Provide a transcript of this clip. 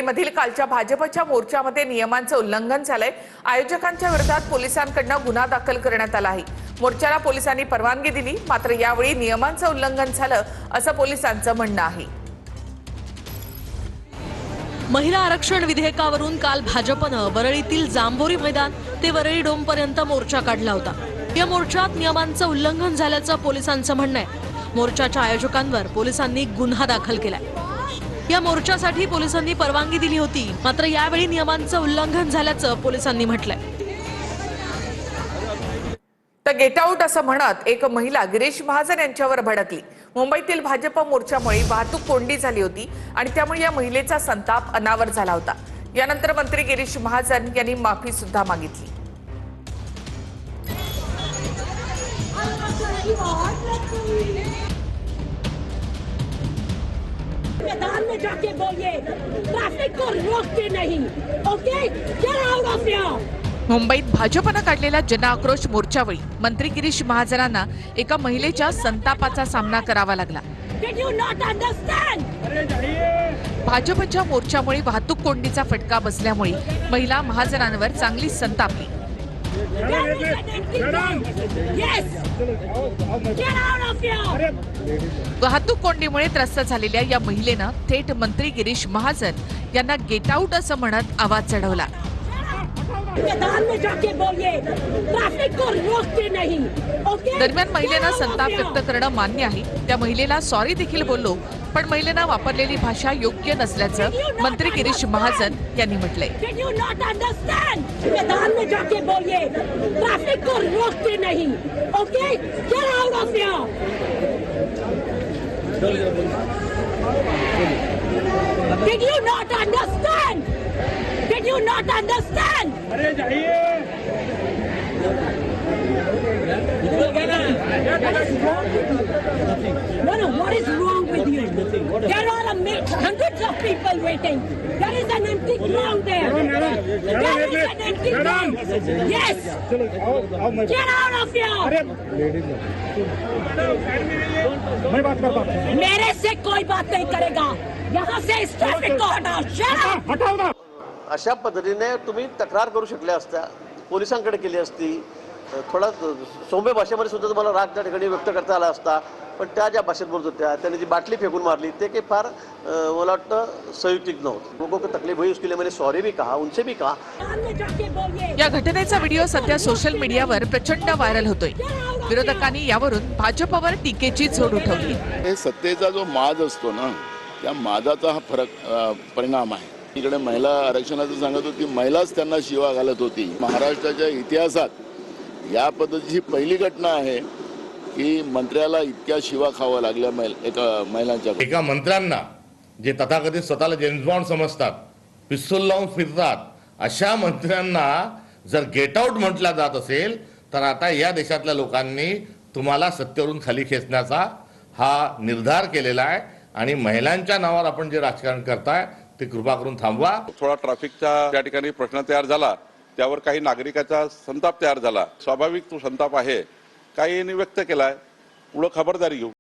मधील कालच्या भाजपच्या मोर्चामध्ये नियमांचं उल्लंघन झालंय। आयोजकांच्या विरोधात पोलिसांकडून गुन्हा दाखल करण्यात आला आहे। मोर्चाला पोलिसांनी परवानगी दिली, मात्र यावेळी नियमांचं उल्लंघन झालं असं पोलिसांचं म्हणणं आहे। महिला आरक्षण विधेयकावरून काल भाजपनं वरळीतील जांभोरी मैदान ते वरळी डोमपर्यंत मोर्चा काढला होता। या मोर्चात नियमांचं उल्लंघन झाल्याचं पोलिसांचं म्हणणं आहे। मोर्चाच्या आयोजकांवर पोलिसांनी गुन्हा दाखल केलाय। या मोर्चासाठी पोलिसांनी परवानगी दिली होती, मात्र यावेळी नियमांचं उल्लंघन झाल्याचं पोलिसांनी म्हटलंय। तर गेट आउट असं म्हणत एक महिला गिरीश महाजन यांच्यावर भडकली। मुंबईतील भाजप मोर्चामुळे वाहतूक कोंडी झाली होती आणि त्यामुळे या महिलेचा संताप अनावर झाला होता। यानंतर मंत्री गिरीश महाजन यांनी माफी सुद्धा मागितली। मैदान में जाके बोलिए, ट्रैफिक को रोकते नहीं, okay? Get out of here. मुंबईत भाजपनं काढलेल्या जनआक्रोश मोर्चावेळी मंत्री गिरीश महाजनांना एका महिलेच्या संतापाचा सामना करावा लागला। Did you not understand? भाजपच्या मोर्चामुळे वाहतूक कोंडीचा फटका बसल्यामुळे महिला महाजनांवर चांगली संतापली। There is an empty ground. Yes. Get out of here. वाहतूक कोंडीमुळे त्रस्त झालेल्या या महिलेनं थेट मंत्री गिरीश महाजन यांना गेट आउट असं म्हणत आवाज चढवला। मैदान में जाके बोलिए, ट्रैफिक को रोकते नहीं, ओके? दरम्यान महिलेनं संताप व्यक्त करणं मान्य आहे। त्या महिलेला सॉरी देखील बोललो, पण महिलेनं वापरलेली भाषा योग्य नसल्याचं मंत्री गिरीश महाजन यांनी म्हटलंय। Did you not understand? मैदान में जाके बोलिए, ट्रैफिक को रोकते नहीं, okay? Get out of here. Did you not understand? Did you not understand? अरे जाइए। No, what is wrong with you? There are hundreds of people waiting. There is an empty ground there. There is an empty ground. Yes. Get out of here. मैं बात करता हूँ। मेरे से कोई बात नहीं करेगा। यहाँ से इस ट्रैफिक को हटाओ। Shut up. हटाओ ना। अशा पद्धतीने तुम्ही तक्रार करू शकल्या असत्या, पोलिसांकडे केली असती। थोडा सौम्य भाषेमध्ये सुद्धा तुम्हाला राग त्या ठिकाणी व्यक्त करता आला असता, पण त्या ज्या भाषेत बोलत होत्या त्यांनी जी बाटली फेकून मारली ते काही फार मला वाटतं संयुक्तिक नव्हतं। लोगों को तकलीफ हुई, उसके लिए मैंने सॉरी भी कहा, उनसे भी कहा। या घटनेचा व्हिडिओ सध्या सोशल मीडियावर प्रचंड व्हायरल होतोय। विरोधकांनी यावरून भाजपवर टीकेची झोड उठवली। हे सत्तेचा जो माज असतो ना, त्या माजाचा हा परिणाम आहे। इकडे महिला आरक्षणाचं सांगत होती, महिलाच त्यांना शिवा घालत होती। महाराष्ट्राच्या इतिहासात या पद्धतीची पहिली घटना आहे की मंत्र्याला इतक्या शिवा खावा लागल्या महिलांच्या। एका मंत्र्यांना जे तथाकथित स्वतःला जेम्स बॉन्ड समजतात, पिस्तूल लावून फिरतात, अशा मंत्र्यांना जर गेट आउट म्हटलं जात असेल तर आता या देशातल्या लोकांनी तुम्हाला सत्तेवरून खाली खेचण्याचा हा निर्धार केलेला आहे आणि महिलांच्या नावावर आपण जे राजकारण करताय ते कृपा करून थांबवा। थोडा ट्रॅफिकचा त्या ठिकाणी प्रश्न तयार झाला, त्यावर काही नागरिकांचा संताप तयार झाला। स्वाभाविक तो संताप आहे, काही व्यक्त केलाय, पुढे खबरदारी घेऊ।